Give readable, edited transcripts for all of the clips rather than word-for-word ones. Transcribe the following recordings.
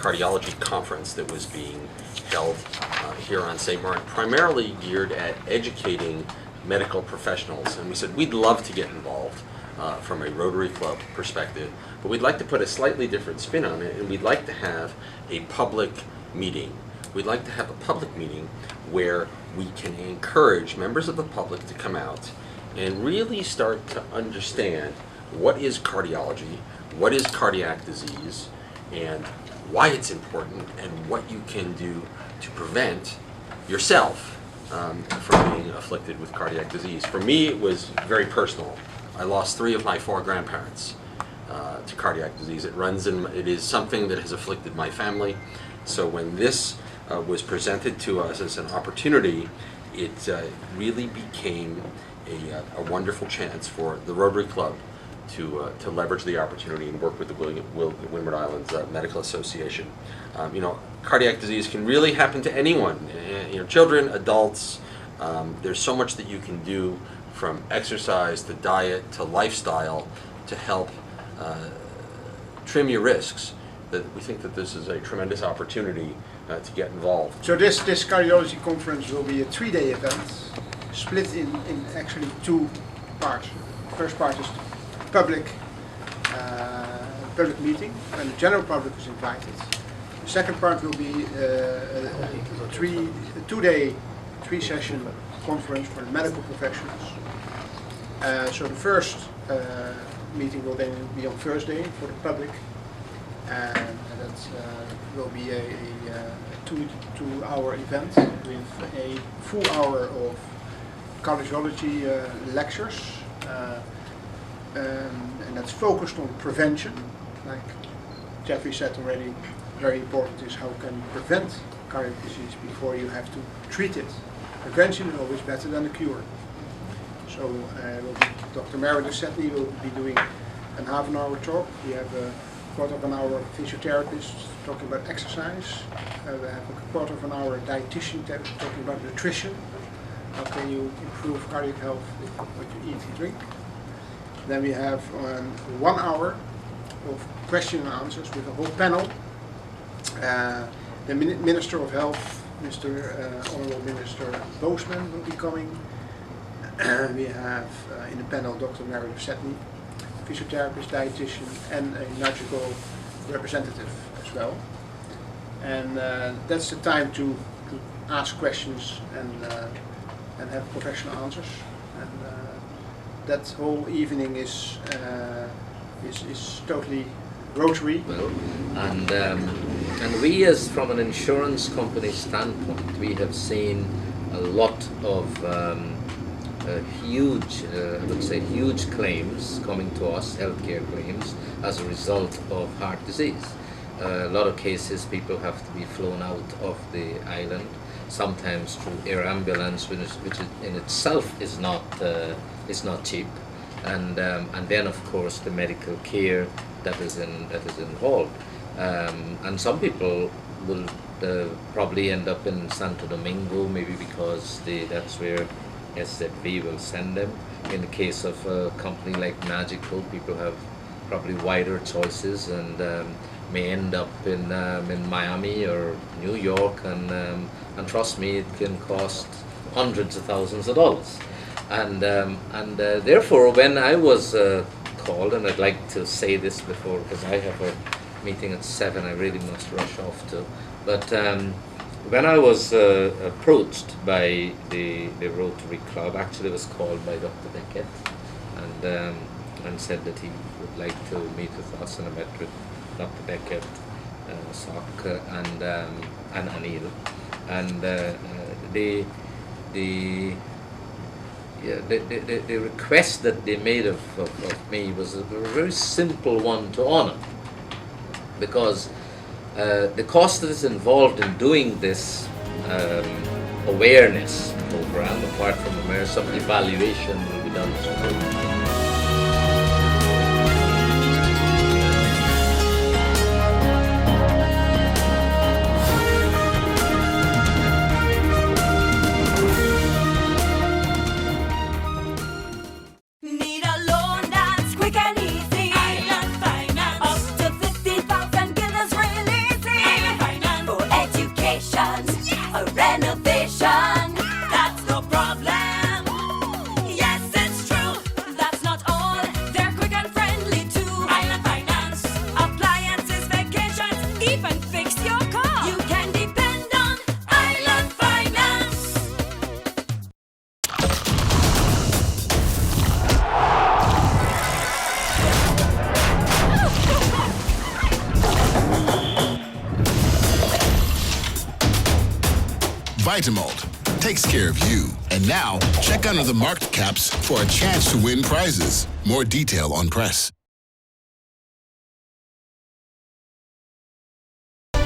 cardiology conference that was being held here on St. Martin, primarily geared at educating medical professionals. And we said we'd love to get involved from a Rotary Club perspective, but we'd like to put a slightly different spin on it, and we'd like to have a public meeting. We'd like to have a public meeting where we can encourage members of the public to come out and really start to understand what is cardiology, what is cardiac disease, and why it's important, and what you can do to prevent yourself from being afflicted with cardiac disease. For me, it was very personal. I lost 3 of my 4 grandparents to cardiac disease. It is something that has afflicted my family. So when this was presented to us as an opportunity, it really became a wonderful chance for the Rotary Club to leverage the opportunity and work with the Windward Islands Medical Association. Cardiac disease can really happen to anyone, children, adults. There's so much that you can do, from exercise to diet to lifestyle, to help trim your risks, that we think that this is a tremendous opportunity to get involved. So this cardiology conference will be a 3-day event, split in actually 2 parts. The first part is public meeting, and the general public is invited. The second part will be a 2-day, 3-session conference for the medical professionals. So the first meeting will then be on Thursday for the public, and that will be a 2-hour event with a full hour of cardiology lectures. And that's focused on prevention. Like Jeffrey said already, very important is how can you prevent cardiac disease before you have to treat it. Prevention is always better than the cure. So Dr. Meredith Setney will be doing a half-an-hour talk. We have a quarter of an hour physiotherapist talking about exercise. We have a quarter of an hour dietitian talking about nutrition. How can you improve cardiac health with what you eat and drink. Then we have 1 hour of question and answers with a whole panel. The Minister of Health, Honorable Minister Boosman, will be coming. We have in the panel Dr. Meredith Setney, physiotherapist, dietitian, and a NAGICO representative as well. And that's the time to ask questions and have professional answers. And that whole evening is totally Rotary. Well, and we, as from an insurance company standpoint, we have seen a lot of huge, I would say, huge claims coming to us, healthcare claims, as a result of heart disease. A lot of cases, people have to be flown out of the island, sometimes through air ambulance, which in itself is not cheap, and then of course the medical care that is involved, and some people will probably end up in Santo Domingo, maybe because that's where SZV will send them. In the case of a company like NAGICO, people have probably wider choices and may end up in Miami or New York, and trust me, it can cost hundreds of thousands of dollars. And therefore, when I was called, and I'd like to say this before, because I have a meeting at 7, I really must rush off to, but when I was approached by the Rotary Club, actually it was called by Dr. Beckett, and said that he would like to meet with us, and I met with Dr. Beckett, Sock, and Anil, and the request that they made of me was a very simple one to honor, because the cost that is involved in doing this awareness program, apart from some evaluation, will be done through Quick and easy. Island Finance. Up to 50,000, get us real easy. Vitamalt takes care of you. And now, check under the marked caps for a chance to win prizes. More detail on press.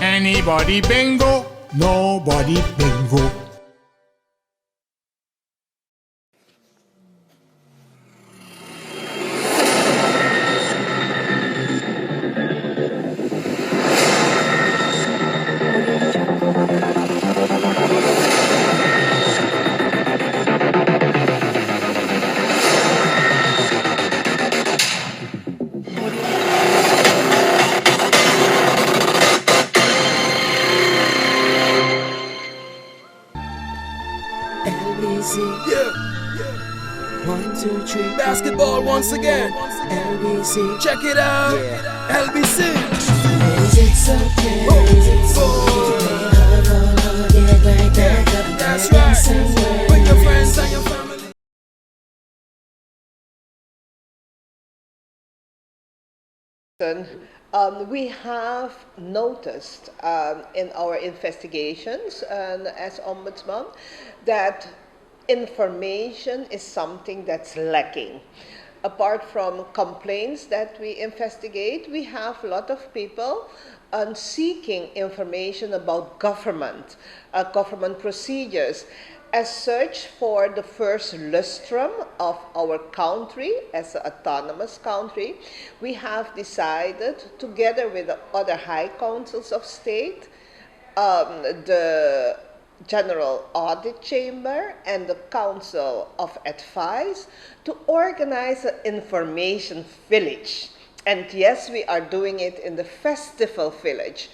Anybody bingo? Nobody bingo. LBC. Yeah. 1, 2, 3. Basketball once again. LBC. Check it out. Yeah. LBC. Is it okay? Get right back up. That's right. Bring your friends and your family. We have noticed in our investigations as Ombudsman that information is something that's lacking. Apart from complaints that we investigate, we have a lot of people seeking information about government procedures. As such, for the first lustrum of our country, as an autonomous country, we have decided, together with the other high councils of state, the General Audit Chamber and the Council of Advice, to organize an information village. And yes, we are doing it in the festival village.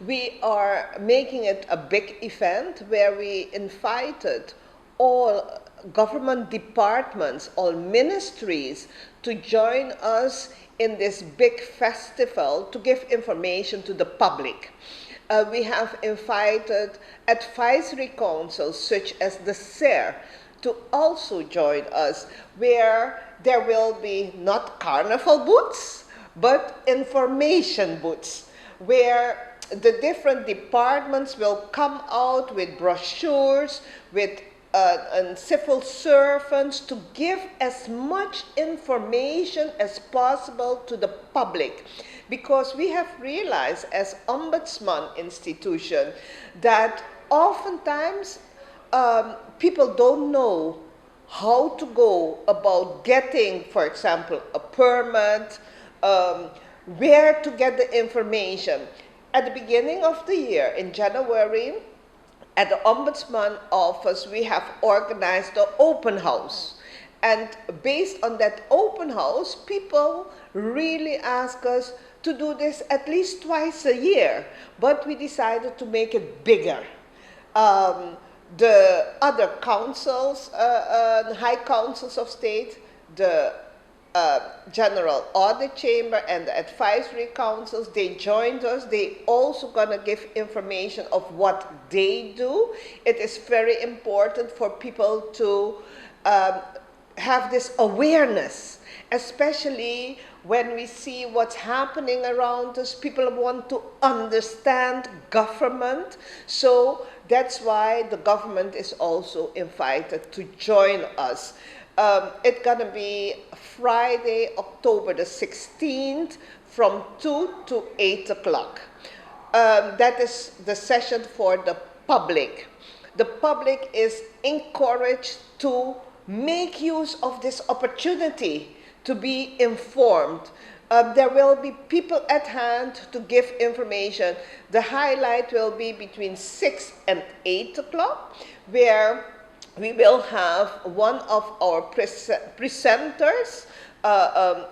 We are making it a big event where we invited all government departments, all ministries to join us in this big festival to give information to the public. We have invited advisory councils such as the SER to also join us, where there will be not carnival booths, but information booths, where the different departments will come out with brochures, with and civil servants to give as much information as possible to the public. Because we have realized as Ombudsman institution that oftentimes people don't know how to go about getting, for example, a permit, where to get the information. At the beginning of the year, in January, at the Ombudsman office, we have organized an open house. And based on that open house, people really ask us to do this at least twice a year. But we decided to make it bigger. The other councils, high councils of state, the General Audit Chamber and the advisory councils, they joined us. They also gonna give information of what they do. It is very important for people to have this awareness, especially when we see what's happening around us. People want to understand government. So that's why the government is also invited to join us. It's gonna be Friday, October the 16th from 2 to 8 o'clock. That is the session for the public. The public is encouraged to make use of this opportunity to be informed. There will be people at hand to give information. The highlight will be between 6 and 8 o'clock, where we will have one of our presenters.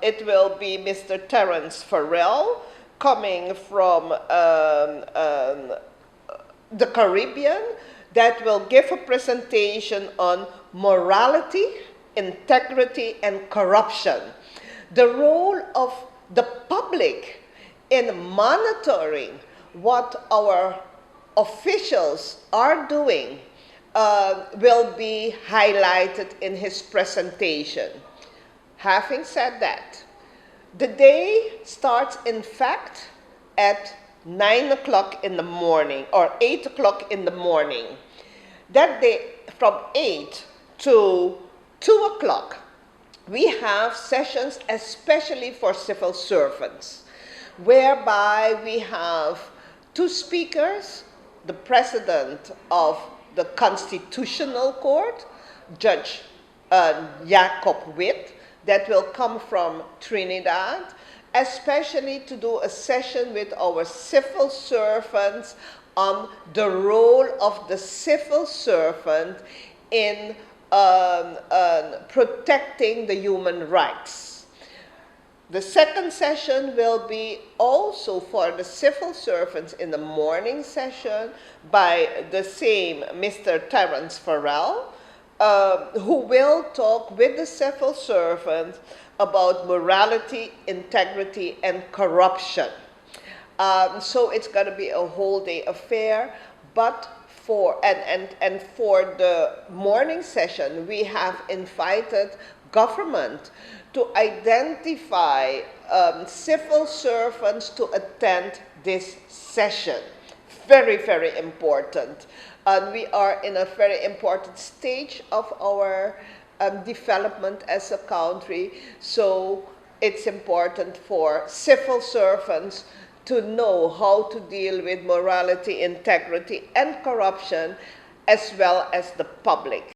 It will be Mr. Terence Farrell, coming from the Caribbean, that will give a presentation on morality, integrity, and corruption. The role of the public in monitoring what our officials are doing will be highlighted in his presentation. Having said that, the day starts in fact at 9 o'clock in the morning or 8 o'clock in the morning. That day from 8 to 2 o'clock, we have sessions especially for civil servants, whereby we have 2 speakers, the president of the Constitutional Court, Judge Jacob Witt, that will come from Trinidad, especially to do a session with our civil servants on the role of the civil servant in protecting the human rights. The second session will be also for the civil servants in the morning session by the same Mr. Terence Farrell, who will talk with the civil servants about morality, integrity, and corruption. So it's going to be a whole day affair, but for the morning session, we have invited government to identify civil servants to attend this session. Very, very important. And we are in a very important stage of our development as a country, so it's important for civil servants to know how to deal with morality, integrity, and corruption, as well as the public.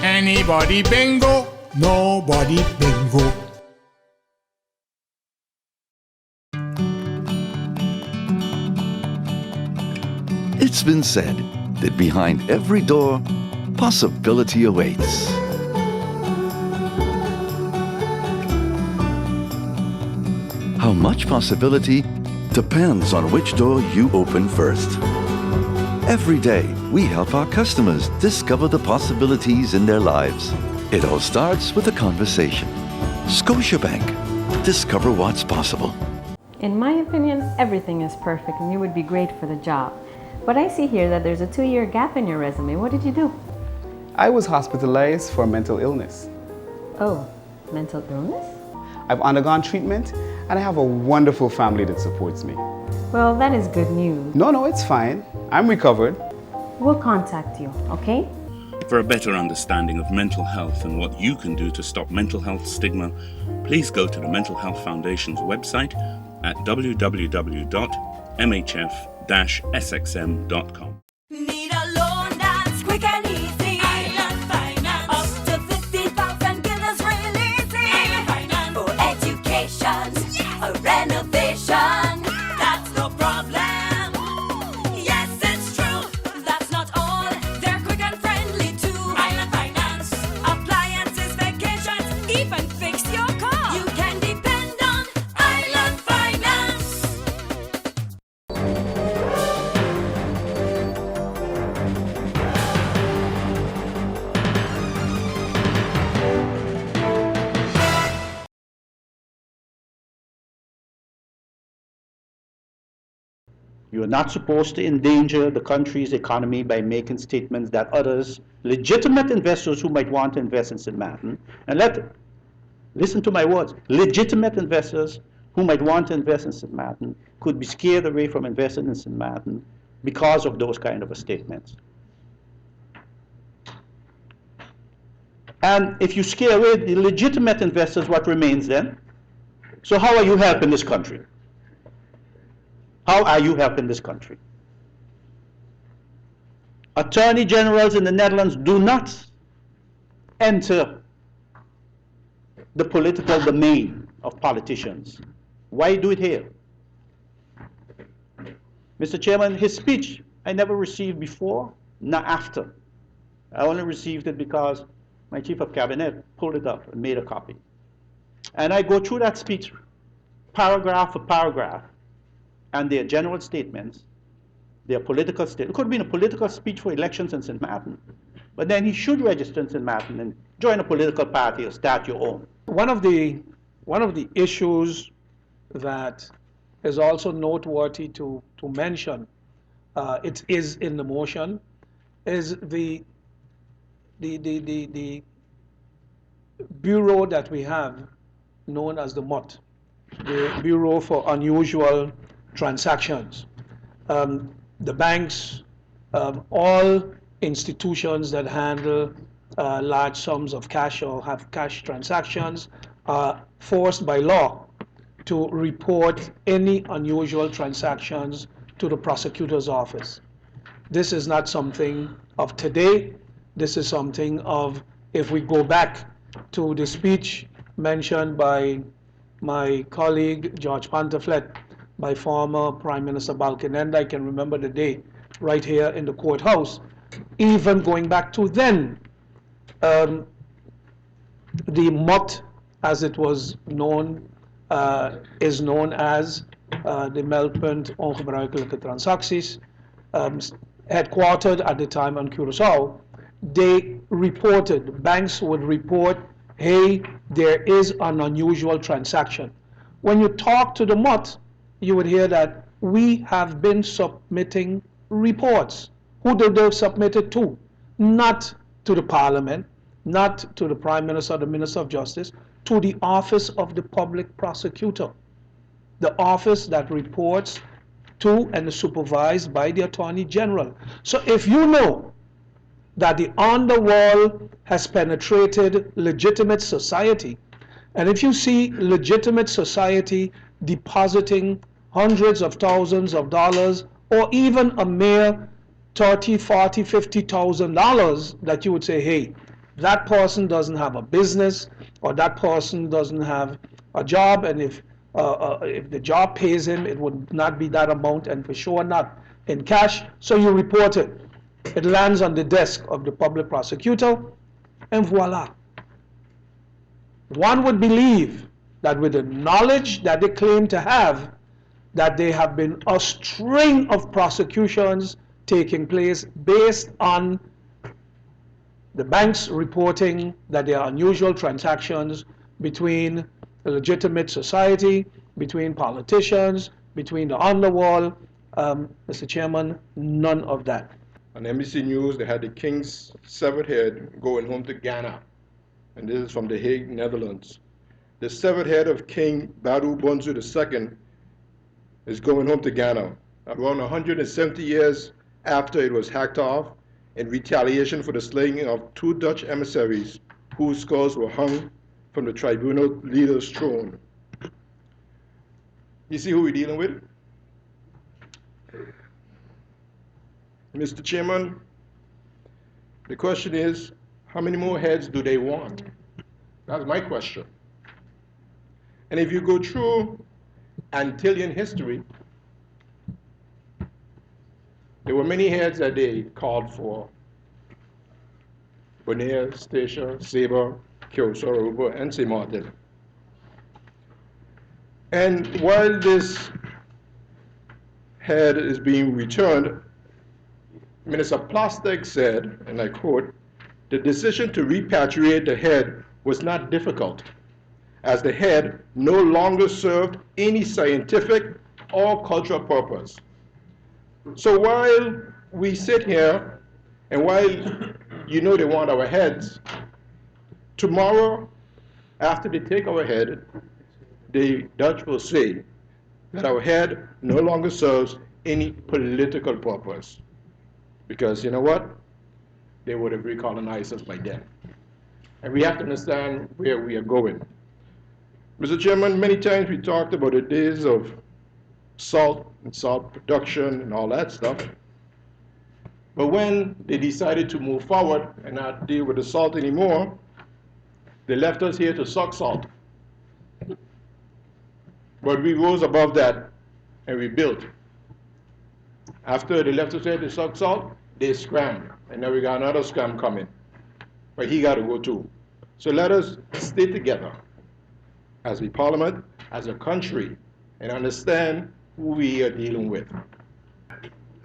Anybody bingo? Nobody bingo. It's been said that behind every door, possibility awaits. How much possibility depends on which door you open first. Every day, we help our customers discover the possibilities in their lives. It all starts with a conversation. Scotiabank. Discover what's possible. In my opinion, everything is perfect and you would be great for the job. But I see here that there's a 2-year gap in your resume. What did you do? I was hospitalized for mental illness. Oh, mental illness? I've undergone treatment and I have a wonderful family that supports me. Well, that is good news. No, it's fine. I'm recovered. We'll contact you, okay? For a better understanding of mental health and what you can do to stop mental health stigma, please go to the Mental Health Foundation's website at www.mhf-sxm.com. Need a loan that's quick and easy. Island Finance. Up to 50,000 guilders releasing. Island Finance. For education, a renovation. That's no problem. Yes, it's true. That's not all. They're quick and friendly too. Island Finance. Appliances, vacations, even fix your car. You can depend on Island Finance. You are not supposed to endanger the country's economy by making statements that others, legitimate investors who might want to invest in St. Martin, and listen to my words, legitimate investors who might want to invest in St. Martin could be scared away from investing in St. Martin because of those kind of statements. And if you scare away the legitimate investors, what remains then? So how are you helping this country? How are you helping this country? Attorney generals in the Netherlands do not enter the political domain of politicians. Why do it here? Mr. Chairman, his speech I never received before, not after. I only received it because my chief of cabinet pulled it up and made a copy. And I go through that speech paragraph for paragraph, and their general statements, their political statements. It could have been a political speech for elections in St. Martin, but then he should register in St. Martin and join a political party or start your own. One of the issues that is also noteworthy to mention, it is in the motion, is the bureau that we have known as the MUT, the Bureau for Unusual Transactions. The banks, all institutions that handle large sums of cash or have cash transactions are forced by law to report any unusual transactions to the prosecutor's office. This is not something of today. This is something of, if we go back to the speech mentioned by my colleague George Pantaflet, by former Prime Minister Balkenende, I can remember the day right here in the courthouse. Even going back to then, the MUT, as it was known, is known as the Meldpunt Ongebruikelijke Transacties, headquartered at the time on Curaçao. They reported, banks would report, hey, there is an unusual transaction. When you talk to the MUT, you would hear that we have been submitting reports. Who did they submit it to? Not to the Parliament, not to the Prime Minister or the Minister of Justice, to the Office of the Public Prosecutor, the office that reports to and is supervised by the Attorney General. So if you know that the underworld has penetrated legitimate society, and if you see legitimate society depositing hundreds of thousands of dollars, or even a mere $30,000, $40,000, $50,000, that you would say, hey, that person doesn't have a business, or that person doesn't have a job, and if the job pays him, it would not be that amount, and for sure not in cash, so you report it. It lands on the desk of the public prosecutor, and voila. One would believe that with the knowledge that they claim to have, that there have been a string of prosecutions taking place based on the banks reporting that there are unusual transactions between the legitimate society, between politicians, between the underworld. Mr. Chairman, none of that. On NBC News, they had the king's severed head going home to Ghana. And this is from The Hague, Netherlands. The severed head of King Baru Bonzu II is going home to Ghana, around 170 years after it was hacked off in retaliation for the slaying of 2 Dutch emissaries whose skulls were hung from the tribunal leader's throne. You see who we're dealing with? Mr. Chairman, the question is, how many more heads do they want? That's my question. And if you go through Antillean history, there were many heads that they called for. Bonaire, Statia, Sabre, Curaçao, Aruba, and St. Martin. And while this head is being returned, Minister Plastek said, and I quote, "The decision to repatriate the head was not difficult, as the head no longer served any scientific or cultural purpose." So while we sit here, and while you know they want our heads, tomorrow, after they take our head, the Dutch will say that our head no longer serves any political purpose. Because you know what? They would have recolonized us by then. And we have to understand where we are going. Mr. Chairman, many times we talked about the days of salt and salt production and all that stuff. But when they decided to move forward and not deal with the salt anymore, they left us here to suck salt. But we rose above that and we built. After they left us here to suck salt, they scrammed. And now we got another scram coming. But he got to go too. So let us stay together as a parliament, as a country, and understand who we are dealing with.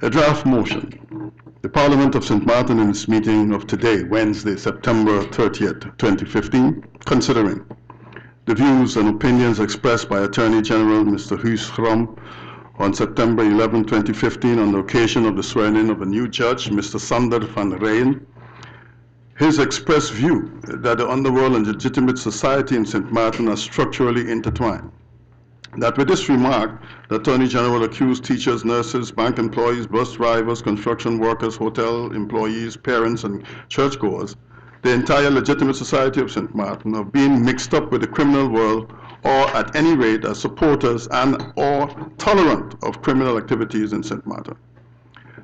A draft motion. The Parliament of St. Martin in its meeting of today, Wednesday, September 30th, 2015, considering the views and opinions expressed by Attorney General Mr. Huus Gram on September 11, 2015, on the occasion of the swearing-in of a new judge, Mr. Sander van Rijen. His expressed view that the underworld and legitimate society in St. Martin are structurally intertwined. That with this remark, the Attorney General accused teachers, nurses, bank employees, bus drivers, construction workers, hotel employees, parents, and churchgoers, the entire legitimate society of St. Martin, of being mixed up with the criminal world, or at any rate as supporters and or tolerant of criminal activities in St. Martin.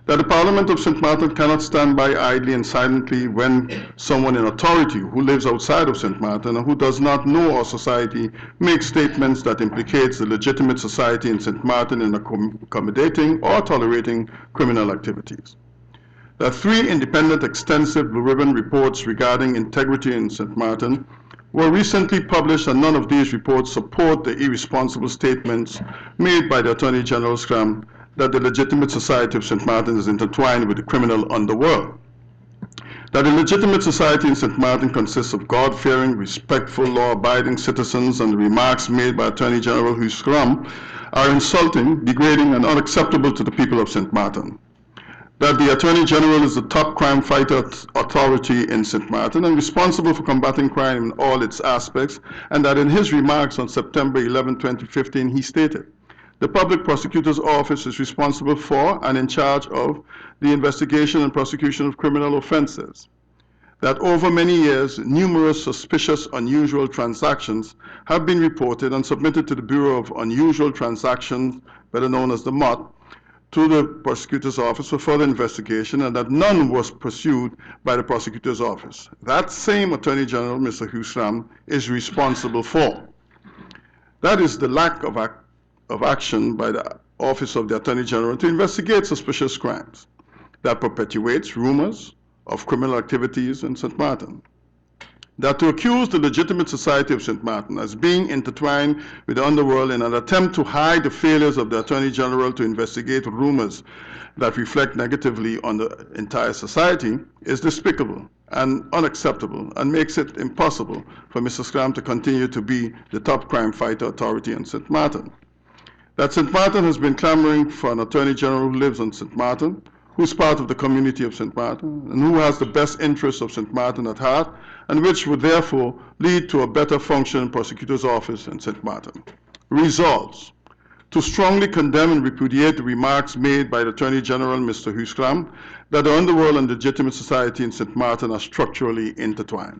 That the Parliament of St. Martin cannot stand by idly and silently when someone in authority who lives outside of St. Martin and who does not know our society makes statements that implicates the legitimate society in St. Martin in accommodating or tolerating criminal activities. That 3 independent extensive Blue Ribbon reports regarding integrity in St. Martin were recently published, and none of these reports support the irresponsible statements made by the Attorney General Scram that the legitimate society of St. Martin is intertwined with the criminal underworld. That the legitimate society in St. Martin consists of God-fearing, respectful, law-abiding citizens, and the remarks made by Attorney General Huus Gram are insulting, degrading, and unacceptable to the people of St. Martin. That the Attorney General is the top crime fighter authority in St. Martin and responsible for combating crime in all its aspects, and that in his remarks on September 11, 2015, he stated, the Public Prosecutor's Office is responsible for and in charge of the investigation and prosecution of criminal offenses. That over many years, numerous suspicious, unusual transactions have been reported and submitted to the Bureau of Unusual Transactions, better known as the MOT, to the Prosecutor's Office for further investigation, and that none was pursued by the Prosecutor's Office. That same Attorney General, Mr. Huus Gram, is responsible for. That is the lack of action by the Office of the Attorney General to investigate suspicious crimes that perpetuates rumors of criminal activities in St. Martin. That to accuse the legitimate society of St. Martin as being intertwined with the underworld in an attempt to hide the failures of the Attorney General to investigate rumors that reflect negatively on the entire society is despicable and unacceptable and makes it impossible for Mr. Scram to continue to be the top crime fighter authority in St. Martin. That St. Martin has been clamoring for an Attorney General who lives in St. Martin, who's part of the community of St. Martin, and who has the best interests of St. Martin at heart, and which would therefore lead to a better functioning prosecutor's office in St. Martin. Resolves: to strongly condemn and repudiate the remarks made by the Attorney General, Mr. Huus Gram, that the underworld and legitimate society in St. Martin are structurally intertwined.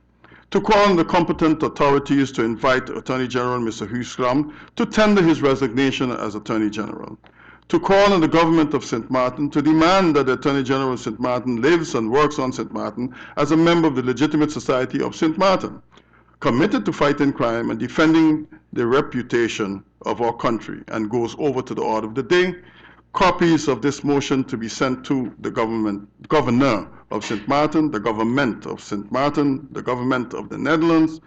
To call on the competent authorities to invite Attorney General Mr. Huus Gram to tender his resignation as Attorney General. To call on the government of St. Martin to demand that the Attorney General of St. Martin lives and works on St. Martin as a member of the legitimate society of St. Martin, committed to fighting crime and defending the reputation of our country, and goes over to the order of the day. Copies of this motion to be sent to the governor of St. Martin, the government of St. Martin, the government of the Netherlands,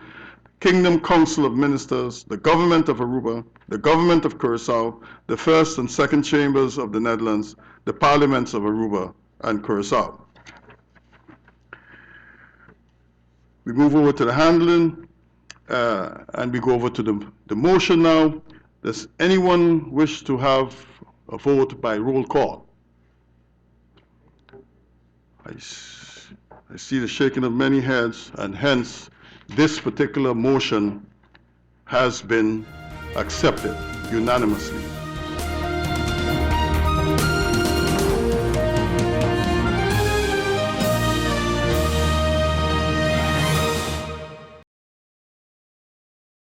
Kingdom Council of Ministers, the government of Aruba, the government of Curaçao, the first and second chambers of the Netherlands, the parliaments of Aruba and Curaçao. We move over to the handling, and we go over to the motion now. Does anyone wish to have a vote by roll call? I see the shaking of many heads, and hence this particular motion has been accepted unanimously.